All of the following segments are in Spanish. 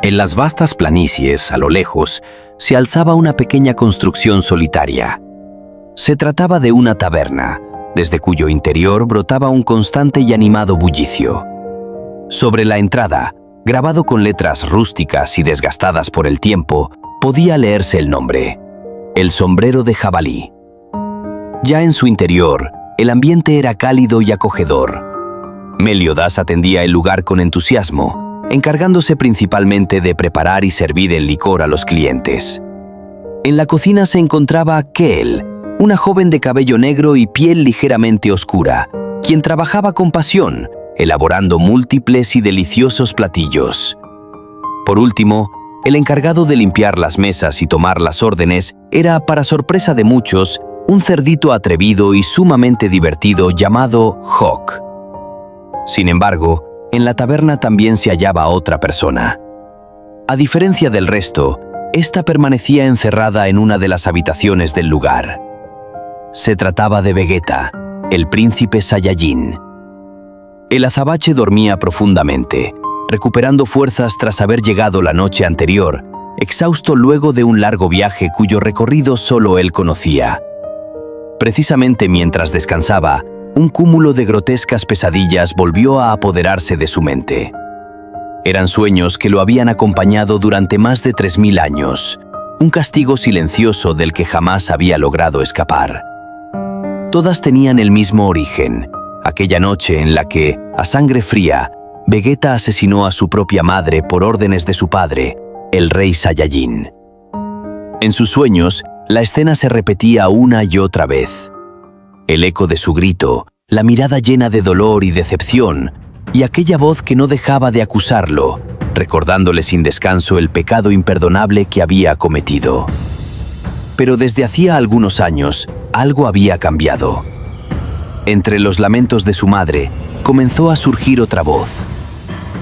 En las vastas planicies, a lo lejos, se alzaba una pequeña construcción solitaria. Se trataba de una taberna, desde cuyo interior brotaba un constante y animado bullicio. Sobre la entrada, grabado con letras rústicas y desgastadas por el tiempo, podía leerse el nombre: El Sombrero de Jabalí. Ya en su interior, el ambiente era cálido y acogedor. Meliodas atendía el lugar con entusiasmo, encargándose principalmente de preparar y servir el licor a los clientes. En la cocina se encontraba Kel, una joven de cabello negro y piel ligeramente oscura, quien trabajaba con pasión, elaborando múltiples y deliciosos platillos. Por último, el encargado de limpiar las mesas y tomar las órdenes era, para sorpresa de muchos, un cerdito atrevido y sumamente divertido llamado Hawk. Sin embargo, en la taberna también se hallaba otra persona. A diferencia del resto, ésta permanecía encerrada en una de las habitaciones del lugar. Se trataba de Vegeta, el príncipe Saiyajin. El azabache dormía profundamente, recuperando fuerzas tras haber llegado la noche anterior, exhausto luego de un largo viaje cuyo recorrido solo él conocía. Precisamente mientras descansaba, un cúmulo de grotescas pesadillas volvió a apoderarse de su mente. Eran sueños que lo habían acompañado durante más de 3000 años, un castigo silencioso del que jamás había logrado escapar. Todas tenían el mismo origen, aquella noche en la que, a sangre fría, Vegeta asesinó a su propia madre por órdenes de su padre, el rey Saiyajin. En sus sueños, la escena se repetía una y otra vez. El eco de su grito, la mirada llena de dolor y decepción, y aquella voz que no dejaba de acusarlo, recordándole sin descanso el pecado imperdonable que había cometido. Pero desde hacía algunos años, algo había cambiado. Entre los lamentos de su madre, comenzó a surgir otra voz.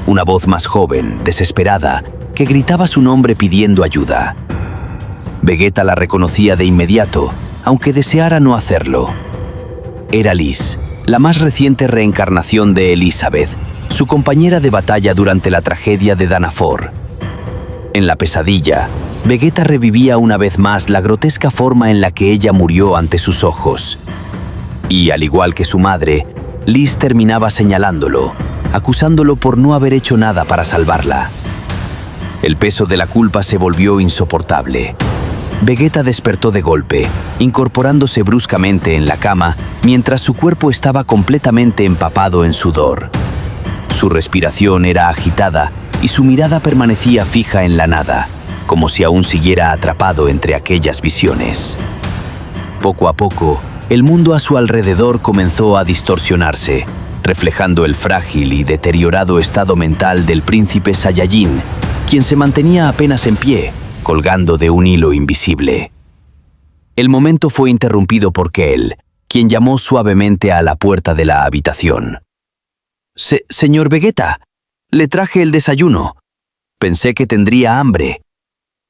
Una voz más joven, desesperada, que gritaba su nombre pidiendo ayuda. Vegeta la reconocía de inmediato, aunque deseara no hacerlo. Era Liz, la más reciente reencarnación de Elizabeth, su compañera de batalla durante la tragedia de Danafor. En la pesadilla, Vegeta revivía una vez más la grotesca forma en la que ella murió ante sus ojos. Y, al igual que su madre, Liz terminaba señalándolo, acusándolo por no haber hecho nada para salvarla. El peso de la culpa se volvió insoportable. Vegeta despertó de golpe, incorporándose bruscamente en la cama mientras su cuerpo estaba completamente empapado en sudor. Su respiración era agitada y su mirada permanecía fija en la nada, como si aún siguiera atrapado entre aquellas visiones. Poco a poco, el mundo a su alrededor comenzó a distorsionarse, reflejando el frágil y deteriorado estado mental del príncipe Saiyajin, quien se mantenía apenas en pie, colgando de un hilo invisible. El momento fue interrumpido por Kel, quien llamó suavemente a la puerta de la habitación. Señor Vegeta, le traje el desayuno. Pensé que tendría hambre,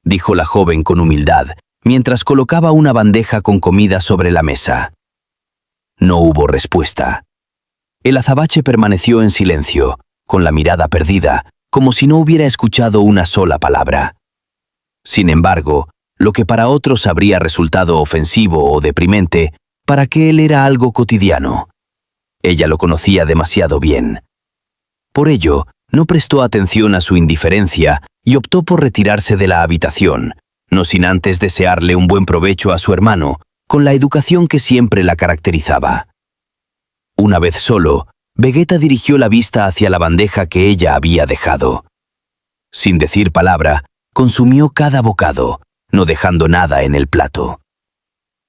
dijo la joven con humildad, mientras colocaba una bandeja con comida sobre la mesa. No hubo respuesta. El azabache permaneció en silencio, con la mirada perdida, como si no hubiera escuchado una sola palabra. Sin embargo, lo que para otros habría resultado ofensivo o deprimente, para Kel era algo cotidiano. Ella lo conocía demasiado bien. Por ello, no prestó atención a su indiferencia y optó por retirarse de la habitación, no sin antes desearle un buen provecho a su hermano, con la educación que siempre la caracterizaba. Una vez solo, Vegeta dirigió la vista hacia la bandeja que ella había dejado. Sin decir palabra, consumió cada bocado, no dejando nada en el plato.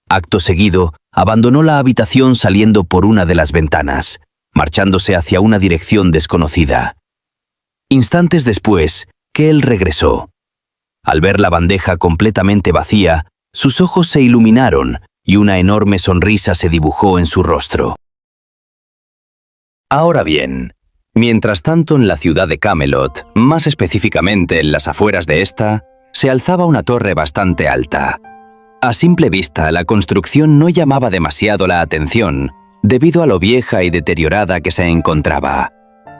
Acto seguido, abandonó la habitación saliendo por una de las ventanas, marchándose hacia una dirección desconocida. Instantes después, Kel regresó. Al ver la bandeja completamente vacía, sus ojos se iluminaron y una enorme sonrisa se dibujó en su rostro. Ahora bien, mientras tanto en la ciudad de Camelot, más específicamente en las afueras de esta, se alzaba una torre bastante alta. A simple vista, la construcción no llamaba demasiado la atención, debido a lo vieja y deteriorada que se encontraba.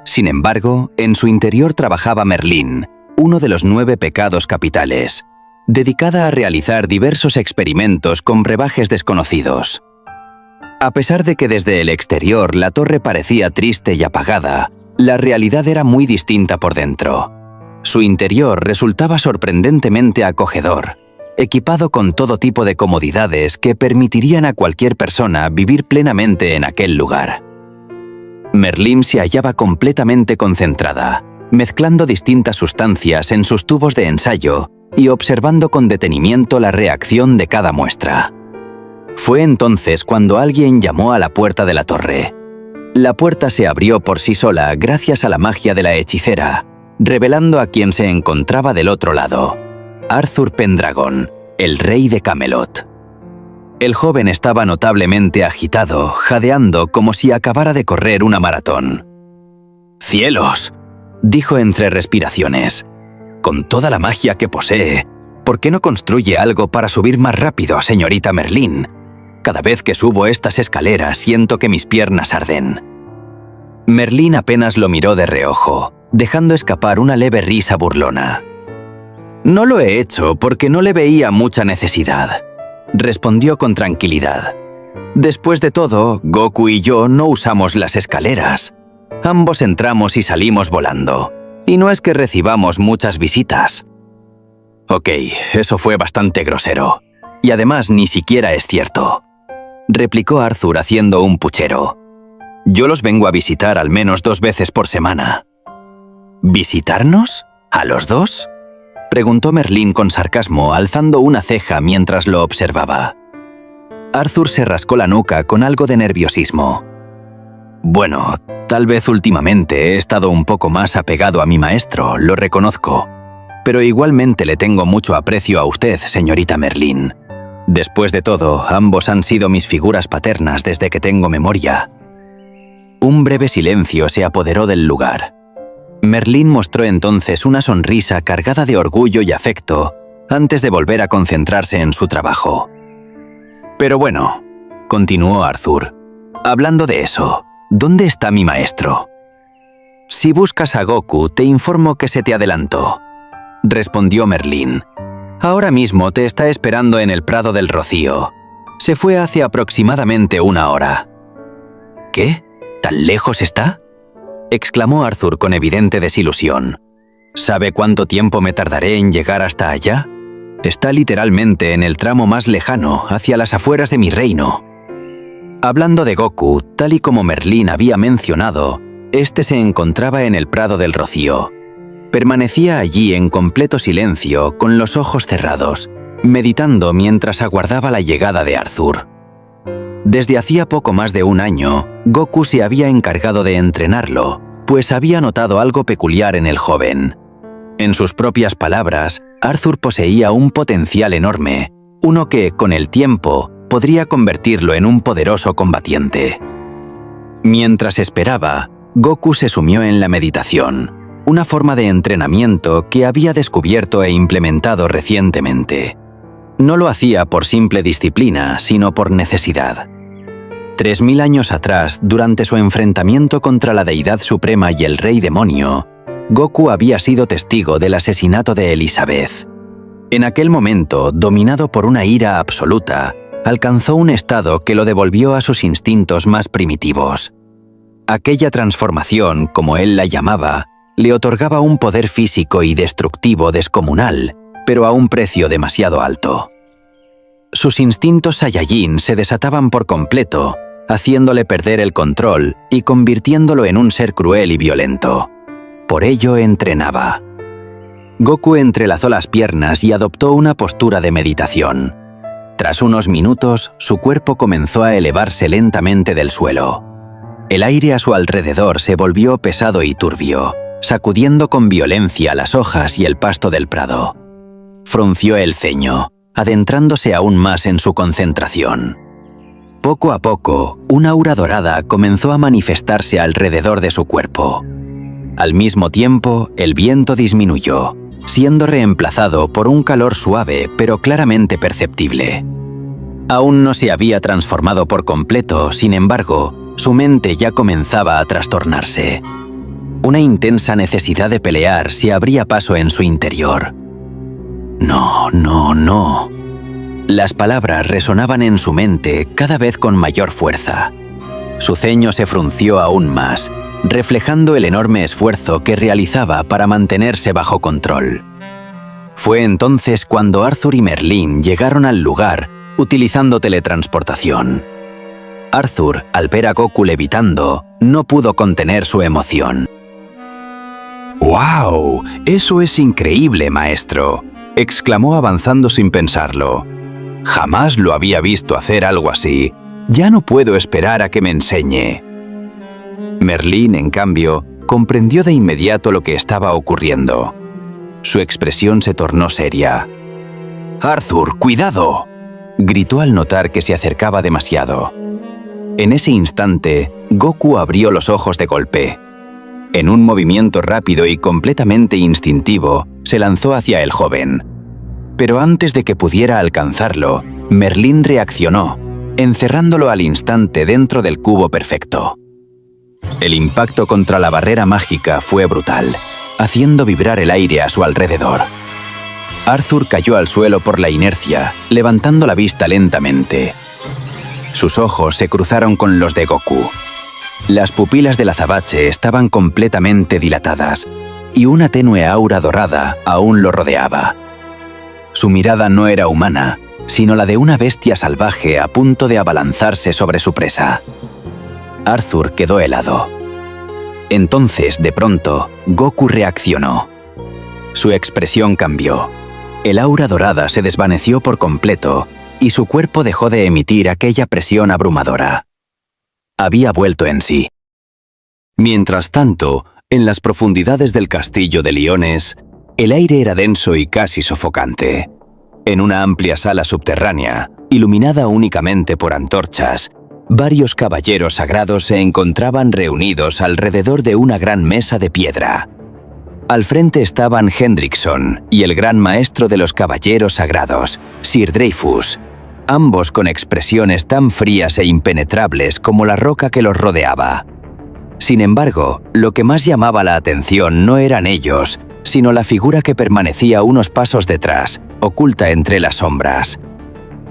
Sin embargo, en su interior trabajaba Merlín, uno de los 9 pecados capitales, dedicada a realizar diversos experimentos con brebajes desconocidos. A pesar de que desde el exterior la torre parecía triste y apagada, la realidad era muy distinta por dentro. Su interior resultaba sorprendentemente acogedor, equipado con todo tipo de comodidades que permitirían a cualquier persona vivir plenamente en aquel lugar. Merlín se hallaba completamente concentrada, mezclando distintas sustancias en sus tubos de ensayo y observando con detenimiento la reacción de cada muestra. Fue entonces cuando alguien llamó a la puerta de la torre. La puerta se abrió por sí sola gracias a la magia de la hechicera, revelando a quien se encontraba del otro lado: Arthur Pendragon, el rey de Camelot. El joven estaba notablemente agitado, jadeando como si acabara de correr una maratón. «¡Cielos!», dijo entre respiraciones. «Con toda la magia que posee, ¿por qué no construye algo para subir más rápido a señorita Merlín? Cada vez que subo estas escaleras siento que mis piernas arden». Merlín apenas lo miró de reojo, dejando escapar una leve risa burlona. «No lo he hecho porque no le veía mucha necesidad», respondió con tranquilidad. «Después de todo, Goku y yo no usamos las escaleras. Ambos entramos y salimos volando, y no es que recibamos muchas visitas». «Ok, eso fue bastante grosero, y además ni siquiera es cierto», replicó Arthur haciendo un puchero. «Yo los vengo a visitar al menos 2 veces por semana». «¿Visitarnos? ¿A los 2?», preguntó Merlín con sarcasmo, alzando una ceja mientras lo observaba. Arthur se rascó la nuca con algo de nerviosismo. «Bueno, tal vez últimamente he estado un poco más apegado a mi maestro, lo reconozco, pero igualmente le tengo mucho aprecio a usted, señorita Merlín. Después de todo, ambos han sido mis figuras paternas desde que tengo memoria». Un breve silencio se apoderó del lugar. Merlín mostró entonces una sonrisa cargada de orgullo y afecto antes de volver a concentrarse en su trabajo. «Pero bueno», continuó Arthur, «hablando de eso, ¿dónde está mi maestro?» «Si buscas a Goku, te informo que se te adelantó», respondió Merlín. «Ahora mismo te está esperando en el Prado del Rocío. Se fue hace aproximadamente 1 hora». «¿Qué? ¿Tan lejos está?», exclamó Arthur con evidente desilusión. «¿Sabe cuánto tiempo me tardaré en llegar hasta allá? Está literalmente en el tramo más lejano, hacia las afueras de mi reino». Hablando de Goku, tal y como Merlín había mencionado, este se encontraba en el Prado del Rocío. Permanecía allí en completo silencio, con los ojos cerrados, meditando mientras aguardaba la llegada de Arthur. Desde hacía poco más de 1 año, Goku se había encargado de entrenarlo, pues había notado algo peculiar en el joven. En sus propias palabras, Arthur poseía un potencial enorme, uno que, con el tiempo, podría convertirlo en un poderoso combatiente. Mientras esperaba, Goku se sumió en la meditación, una forma de entrenamiento que había descubierto e implementado recientemente. No lo hacía por simple disciplina, sino por necesidad. 3000 años atrás, durante su enfrentamiento contra la deidad suprema y el rey demonio, Goku había sido testigo del asesinato de Elizabeth. En aquel momento, dominado por una ira absoluta, alcanzó un estado que lo devolvió a sus instintos más primitivos. Aquella transformación, como él la llamaba, le otorgaba un poder físico y destructivo descomunal, pero a un precio demasiado alto. Sus instintos Saiyajin se desataban por completo, haciéndole perder el control y convirtiéndolo en un ser cruel y violento. Por ello entrenaba. Goku entrelazó las piernas y adoptó una postura de meditación. Tras unos minutos, su cuerpo comenzó a elevarse lentamente del suelo. El aire a su alrededor se volvió pesado y turbio, sacudiendo con violencia las hojas y el pasto del prado. Frunció el ceño, adentrándose aún más en su concentración. Poco a poco, una aura dorada comenzó a manifestarse alrededor de su cuerpo. Al mismo tiempo, el viento disminuyó, siendo reemplazado por un calor suave pero claramente perceptible. Aún no se había transformado por completo, sin embargo, su mente ya comenzaba a trastornarse. Una intensa necesidad de pelear se abría paso en su interior. No, no, no. Las palabras resonaban en su mente cada vez con mayor fuerza. Su ceño se frunció aún más, reflejando el enorme esfuerzo que realizaba para mantenerse bajo control. Fue entonces cuando Arthur y Merlín llegaron al lugar utilizando teletransportación. Arthur, al ver a Goku levitando, no pudo contener su emoción. ¡Wow! ¡Eso es increíble, maestro!, exclamó avanzando sin pensarlo. Jamás lo había visto hacer algo así. Ya no puedo esperar a que me enseñe. Merlín, en cambio, comprendió de inmediato lo que estaba ocurriendo. Su expresión se tornó seria. «¡Arthur, cuidado!», gritó al notar que se acercaba demasiado. En ese instante, Goku abrió los ojos de golpe. En un movimiento rápido y completamente instintivo, se lanzó hacia el joven. Pero antes de que pudiera alcanzarlo, Merlín reaccionó, encerrándolo al instante dentro del cubo perfecto. El impacto contra la barrera mágica fue brutal, haciendo vibrar el aire a su alrededor. Arthur cayó al suelo por la inercia, levantando la vista lentamente. Sus ojos se cruzaron con los de Goku. Las pupilas del azabache estaban completamente dilatadas, y una tenue aura dorada aún lo rodeaba. Su mirada no era humana, sino la de una bestia salvaje a punto de abalanzarse sobre su presa. Arthur quedó helado. Entonces, de pronto, Goku reaccionó. Su expresión cambió. El aura dorada se desvaneció por completo y su cuerpo dejó de emitir aquella presión abrumadora. Había vuelto en sí. Mientras tanto, en las profundidades del castillo de Liones, el aire era denso y casi sofocante. En una amplia sala subterránea, iluminada únicamente por antorchas, varios caballeros sagrados se encontraban reunidos alrededor de una gran mesa de piedra. Al frente estaban Hendrickson y el gran maestro de los caballeros sagrados, Sir Dreyfus, ambos con expresiones tan frías e impenetrables como la roca que los rodeaba. Sin embargo, lo que más llamaba la atención no eran ellos, sino la figura que permanecía unos pasos detrás, oculta entre las sombras.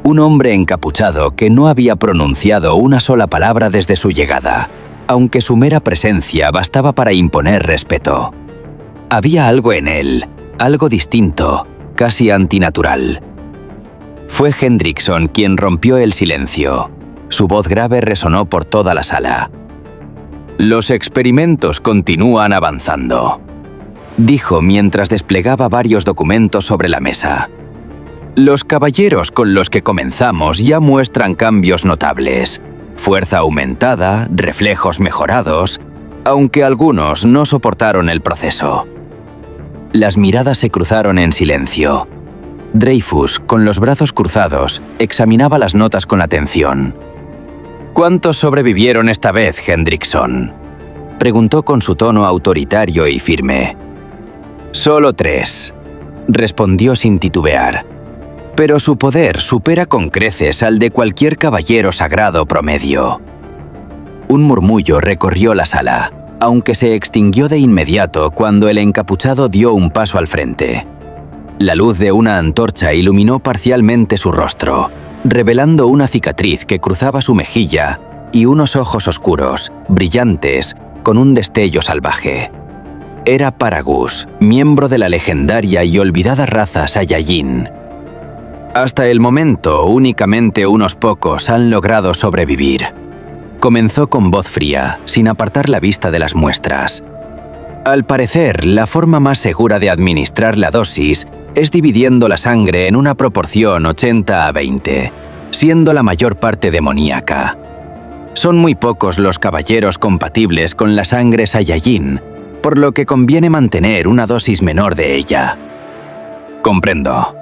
Un hombre encapuchado que no había pronunciado una sola palabra desde su llegada, aunque su mera presencia bastaba para imponer respeto. Había algo en él, algo distinto, casi antinatural. Fue Hendrickson quien rompió el silencio. Su voz grave resonó por toda la sala. «Los experimentos continúan avanzando», dijo mientras desplegaba varios documentos sobre la mesa. «Los caballeros con los que comenzamos ya muestran cambios notables. Fuerza aumentada, reflejos mejorados, aunque algunos no soportaron el proceso». Las miradas se cruzaron en silencio. Dreyfus, con los brazos cruzados, examinaba las notas con atención. «¿Cuántos sobrevivieron esta vez, Hendrickson?», preguntó con su tono autoritario y firme. «Solo 3», respondió sin titubear. «Pero su poder supera con creces al de cualquier caballero sagrado promedio». Un murmullo recorrió la sala, aunque se extinguió de inmediato cuando el encapuchado dio un paso al frente. La luz de una antorcha iluminó parcialmente su rostro, revelando una cicatriz que cruzaba su mejilla y unos ojos oscuros, brillantes, con un destello salvaje. Era Paragus, miembro de la legendaria y olvidada raza Saiyajin. Hasta el momento, únicamente unos pocos han logrado sobrevivir. Comenzó con voz fría, sin apartar la vista de las muestras. Al parecer, la forma más segura de administrar la dosis es dividiendo la sangre en una proporción 80-20, siendo la mayor parte demoníaca. Son muy pocos los caballeros compatibles con la sangre Saiyajin, por lo que conviene mantener una dosis menor de ella. «Comprendo»,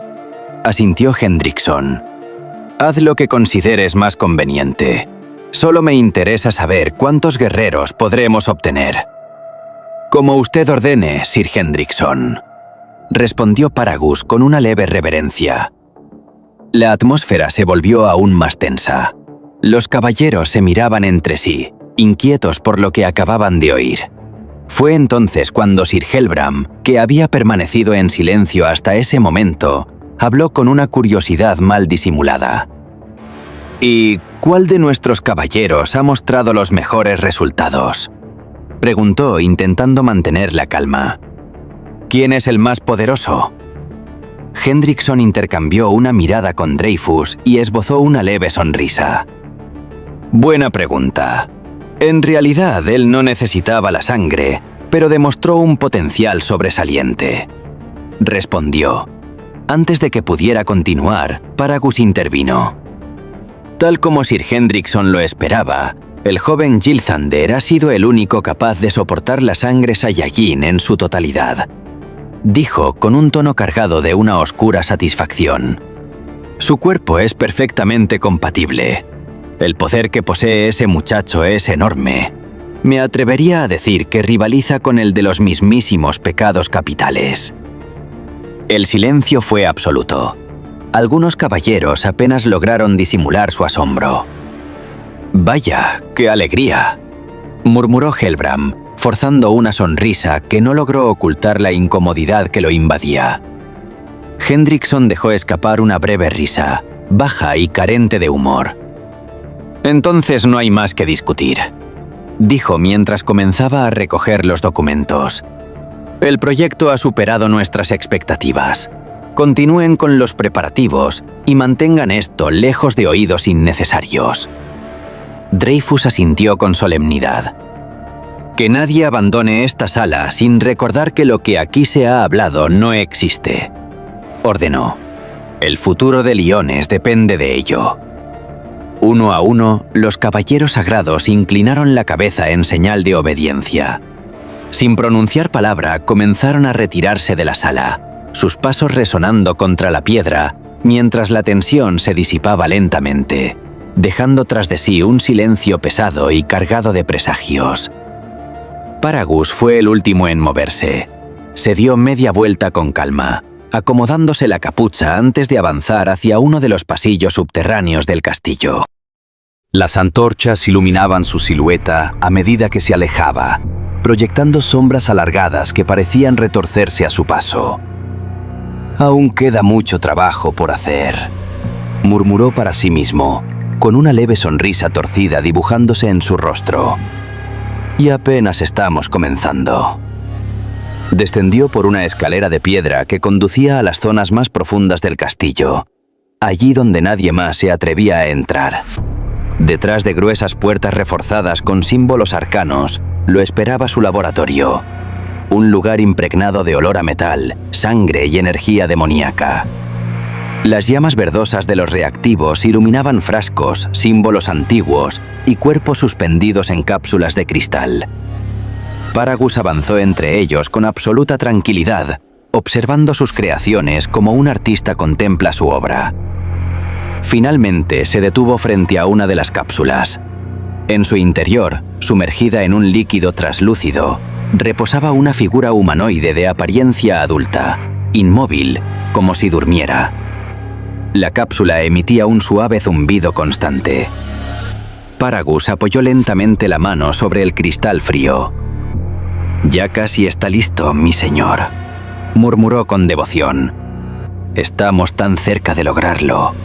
asintió Hendrickson. «Haz lo que consideres más conveniente. Solo me interesa saber cuántos guerreros podremos obtener». «Como usted ordene, Sir Hendrickson», respondió Paragus con una leve reverencia. La atmósfera se volvió aún más tensa. Los caballeros se miraban entre sí, inquietos por lo que acababan de oír. Fue entonces cuando Sir Helbram, que había permanecido en silencio hasta ese momento, habló con una curiosidad mal disimulada. «¿Y cuál de nuestros caballeros ha mostrado los mejores resultados?», preguntó intentando mantener la calma. «¿Quién es el más poderoso?». Hendrickson intercambió una mirada con Dreyfus y esbozó una leve sonrisa. «Buena pregunta. En realidad, él no necesitaba la sangre, pero demostró un potencial sobresaliente», respondió. Antes de que pudiera continuar, Paragus intervino. Tal como Sir Hendrickson lo esperaba, el joven Gilthander ha sido el único capaz de soportar la sangre Saiyajin en su totalidad, dijo con un tono cargado de una oscura satisfacción. Su cuerpo es perfectamente compatible. El poder que posee ese muchacho es enorme. Me atrevería a decir que rivaliza con el de los mismísimos pecados capitales. El silencio fue absoluto. Algunos caballeros apenas lograron disimular su asombro. «Vaya, qué alegría», murmuró Helbram, forzando una sonrisa que no logró ocultar la incomodidad que lo invadía. Hendrickson dejó escapar una breve risa, baja y carente de humor. «Entonces no hay más que discutir», dijo mientras comenzaba a recoger los documentos. «El proyecto ha superado nuestras expectativas. Continúen con los preparativos y mantengan esto lejos de oídos innecesarios». Dreyfus asintió con solemnidad. «Que nadie abandone esta sala sin recordar que lo que aquí se ha hablado no existe», ordenó. «El futuro de Liones depende de ello». Uno a uno, los caballeros sagrados inclinaron la cabeza en señal de obediencia. Sin pronunciar palabra, comenzaron a retirarse de la sala, sus pasos resonando contra la piedra, mientras la tensión se disipaba lentamente, dejando tras de sí un silencio pesado y cargado de presagios. Paragus fue el último en moverse. Se dio media vuelta con calma, acomodándose la capucha antes de avanzar hacia uno de los pasillos subterráneos del castillo. Las antorchas iluminaban su silueta a medida que se alejaba, proyectando sombras alargadas que parecían retorcerse a su paso. «Aún queda mucho trabajo por hacer», murmuró para sí mismo, con una leve sonrisa torcida dibujándose en su rostro. «Y apenas estamos comenzando». Descendió por una escalera de piedra que conducía a las zonas más profundas del castillo, allí donde nadie más se atrevía a entrar. Detrás de gruesas puertas reforzadas con símbolos arcanos, lo esperaba su laboratorio, un lugar impregnado de olor a metal, sangre y energía demoníaca. Las llamas verdosas de los reactivos iluminaban frascos, símbolos antiguos y cuerpos suspendidos en cápsulas de cristal. Paragus avanzó entre ellos con absoluta tranquilidad, observando sus creaciones como un artista contempla su obra. Finalmente se detuvo frente a una de las cápsulas. En su interior, sumergida en un líquido traslúcido, reposaba una figura humanoide de apariencia adulta, inmóvil, como si durmiera. La cápsula emitía un suave zumbido constante. Paragus apoyó lentamente la mano sobre el cristal frío. «Ya casi está listo, mi señor», murmuró con devoción. «Estamos tan cerca de lograrlo.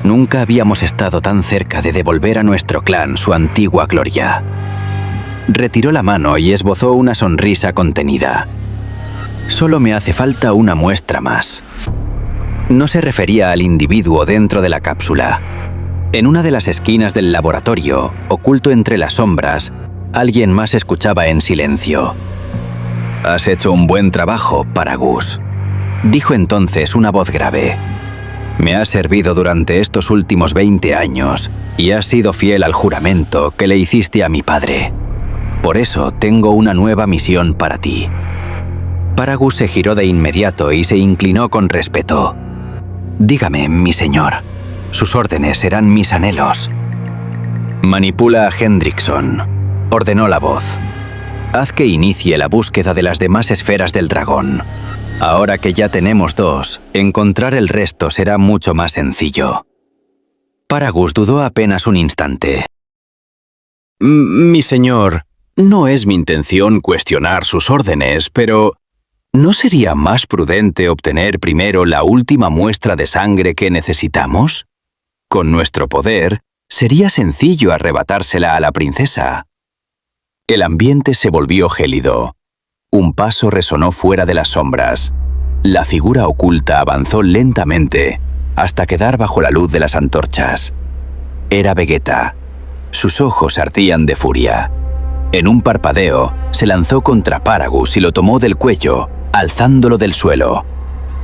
Nunca habíamos estado tan cerca de devolver a nuestro clan su antigua gloria». Retiró la mano y esbozó una sonrisa contenida. «Solo me hace falta una muestra más». No se refería al individuo dentro de la cápsula. En una de las esquinas del laboratorio, oculto entre las sombras, alguien más escuchaba en silencio. «Has hecho un buen trabajo, Paragus», dijo entonces una voz grave. «Me has servido durante estos últimos 20 años y has sido fiel al juramento que le hiciste a mi padre. Por eso tengo una nueva misión para ti». Paragus se giró de inmediato y se inclinó con respeto. «Dígame, mi señor, sus órdenes serán mis anhelos». «Manipula a Hendrickson», ordenó la voz. «Haz que inicie la búsqueda de las demás esferas del dragón. Ahora que ya tenemos 2, encontrar el resto será mucho más sencillo». Paragus dudó apenas un instante. «Mi señor», No es mi intención cuestionar sus órdenes, pero ¿no sería más prudente obtener primero la última muestra de sangre que necesitamos? Con nuestro poder, sería sencillo arrebatársela a la princesa. El ambiente se volvió gélido. Un paso resonó fuera de las sombras. La figura oculta avanzó lentamente hasta quedar bajo la luz de las antorchas. Era Vegeta. Sus ojos ardían de furia. En un parpadeo, se lanzó contra Paragus y lo tomó del cuello, alzándolo del suelo.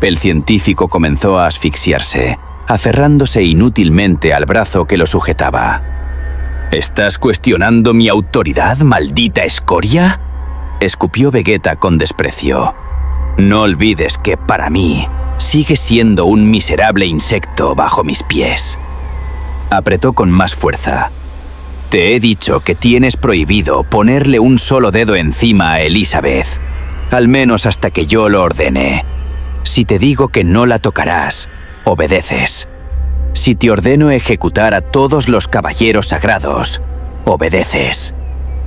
El científico comenzó a asfixiarse, aferrándose inútilmente al brazo que lo sujetaba. ¿Estás cuestionando mi autoridad, maldita escoria?, escupió Vegeta con desprecio. No olvides que, para mí, sigues siendo un miserable insecto bajo mis pies. Apretó con más fuerza. Te he dicho que tienes prohibido ponerle un solo dedo encima a Elizabeth, al menos hasta que yo lo ordene. Si te digo que no la tocarás, obedeces. Si te ordeno ejecutar a todos los caballeros sagrados, obedeces.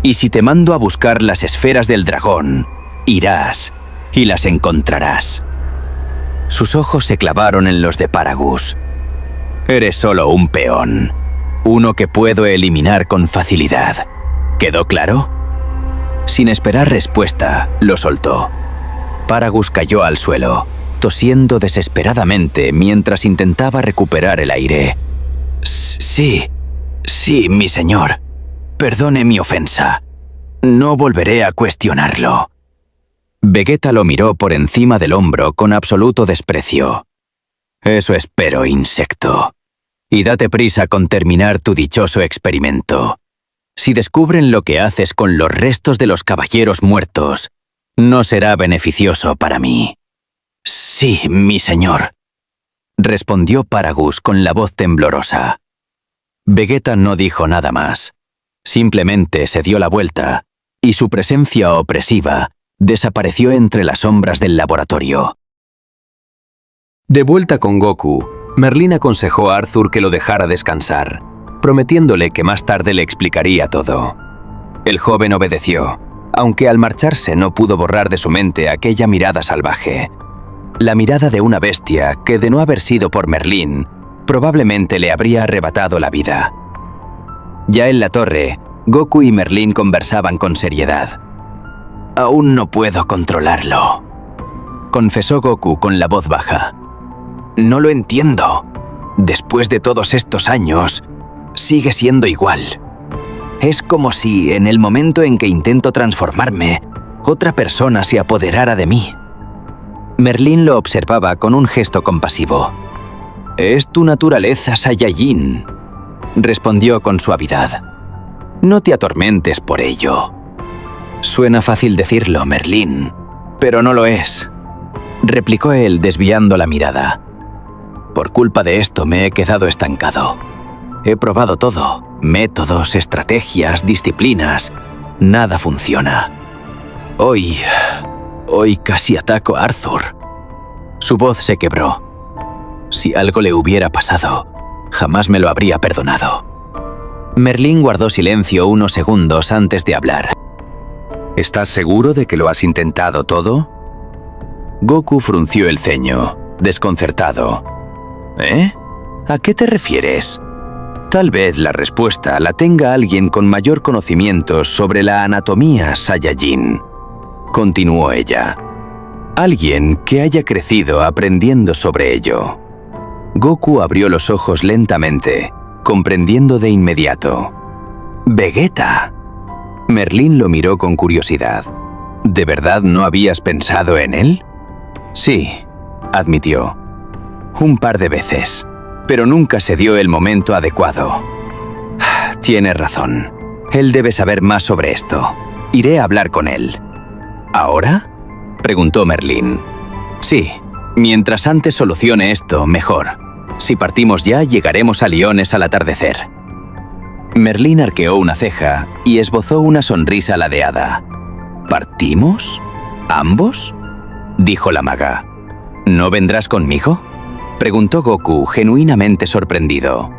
Y si te mando a buscar las esferas del dragón, irás y las encontrarás. Sus ojos se clavaron en los de Paragus. Eres solo un peón, uno que puedo eliminar con facilidad. ¿Quedó claro? Sin esperar respuesta, lo soltó. Paragus cayó al suelo, tosiendo desesperadamente mientras intentaba recuperar el aire. Sí, mi señor. Perdone mi ofensa. No volveré a cuestionarlo. Vegeta lo miró por encima del hombro con absoluto desprecio. Eso espero, insecto. Y date prisa con terminar tu dichoso experimento. Si descubren lo que haces con los restos de los caballeros muertos, no será beneficioso para mí. Sí, mi señor, respondió Paragus con la voz temblorosa. Vegeta no dijo nada más. Simplemente se dio la vuelta, y su presencia opresiva desapareció entre las sombras del laboratorio. De vuelta con Goku, Merlín aconsejó a Arthur que lo dejara descansar, prometiéndole que más tarde le explicaría todo. El joven obedeció, aunque al marcharse no pudo borrar de su mente aquella mirada salvaje. La mirada de una bestia que, de no haber sido por Merlín, probablemente le habría arrebatado la vida. Ya en la torre, Goku y Merlín conversaban con seriedad. «Aún no puedo controlarlo», confesó Goku con la voz baja. «No lo entiendo. Después de todos estos años, sigue siendo igual. Es como si, en el momento en que intento transformarme, otra persona se apoderara de mí». Merlín lo observaba con un gesto compasivo. «Es tu naturaleza, Saiyajin», respondió con suavidad. «No te atormentes por ello». «Suena fácil decirlo, Merlín, pero no lo es», replicó él desviando la mirada. «Por culpa de esto me he quedado estancado. He probado todo, métodos, estrategias, disciplinas. Nada funciona. Hoy casi ataco a Arthur». Su voz se quebró. Si algo le hubiera pasado, jamás me lo habría perdonado. Merlín guardó silencio unos segundos antes de hablar. ¿Estás seguro de que lo has intentado todo? Goku frunció el ceño, desconcertado. ¿Eh? ¿A qué te refieres? Tal vez la respuesta la tenga alguien con mayor conocimiento sobre la anatomía Saiyajin, continuó ella. Alguien que haya crecido aprendiendo sobre ello. Goku abrió los ojos lentamente, comprendiendo de inmediato. ¡Vegeta! Merlín lo miró con curiosidad. ¿De verdad no habías pensado en él? Sí, admitió. Un par de veces, pero nunca se dio el momento adecuado. Tienes razón. Él debe saber más sobre esto. Iré a hablar con él. ¿Ahora?, preguntó Merlín. Sí, mientras antes solucione esto, mejor. Si partimos ya, llegaremos a Liones al atardecer. Merlín arqueó una ceja y esbozó una sonrisa ladeada. ¿Partimos? ¿Ambos?, dijo la maga. ¿No vendrás conmigo?, preguntó Goku, genuinamente sorprendido.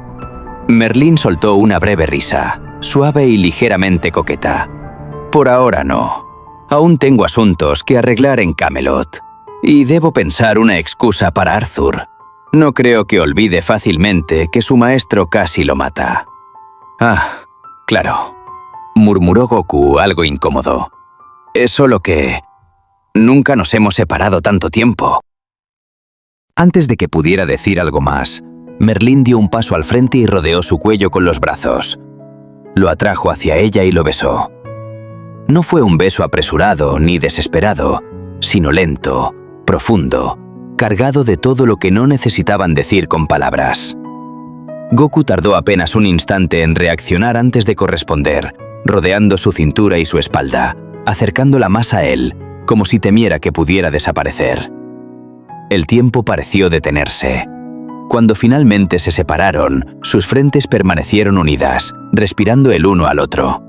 Merlín soltó una breve risa, suave y ligeramente coqueta. Por ahora no. Aún tengo asuntos que arreglar en Camelot. Y debo pensar una excusa para Arthur. No creo que olvide fácilmente que su maestro casi lo mata. Ah, claro, murmuró Goku algo incómodo. Es solo que nunca nos hemos separado tanto tiempo. Antes de que pudiera decir algo más, Merlín dio un paso al frente y rodeó su cuello con los brazos. Lo atrajo hacia ella y lo besó. No fue un beso apresurado ni desesperado, sino lento, profundo, cargado de todo lo que no necesitaban decir con palabras. Goku tardó apenas un instante en reaccionar antes de corresponder, rodeando su cintura y su espalda, acercándola más a él, como si temiera que pudiera desaparecer. El tiempo pareció detenerse. Cuando finalmente se separaron, sus frentes permanecieron unidas, respirando el uno al otro.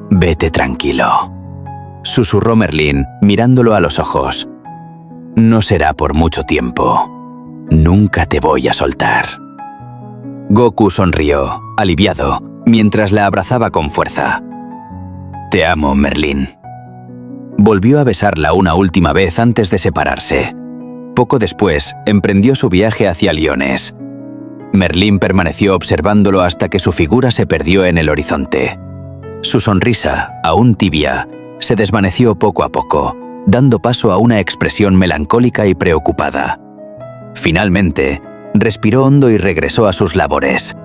«Vete tranquilo», susurró Merlín, mirándolo a los ojos. «No será por mucho tiempo. Nunca te voy a soltar». Goku sonrió, aliviado, mientras la abrazaba con fuerza. «Te amo, Merlín». Volvió a besarla una última vez antes de separarse. Poco después, emprendió su viaje hacia Liones. Merlín permaneció observándolo hasta que su figura se perdió en el horizonte. Su sonrisa, aún tibia, se desvaneció poco a poco, dando paso a una expresión melancólica y preocupada. Finalmente, respiró hondo y regresó a sus labores.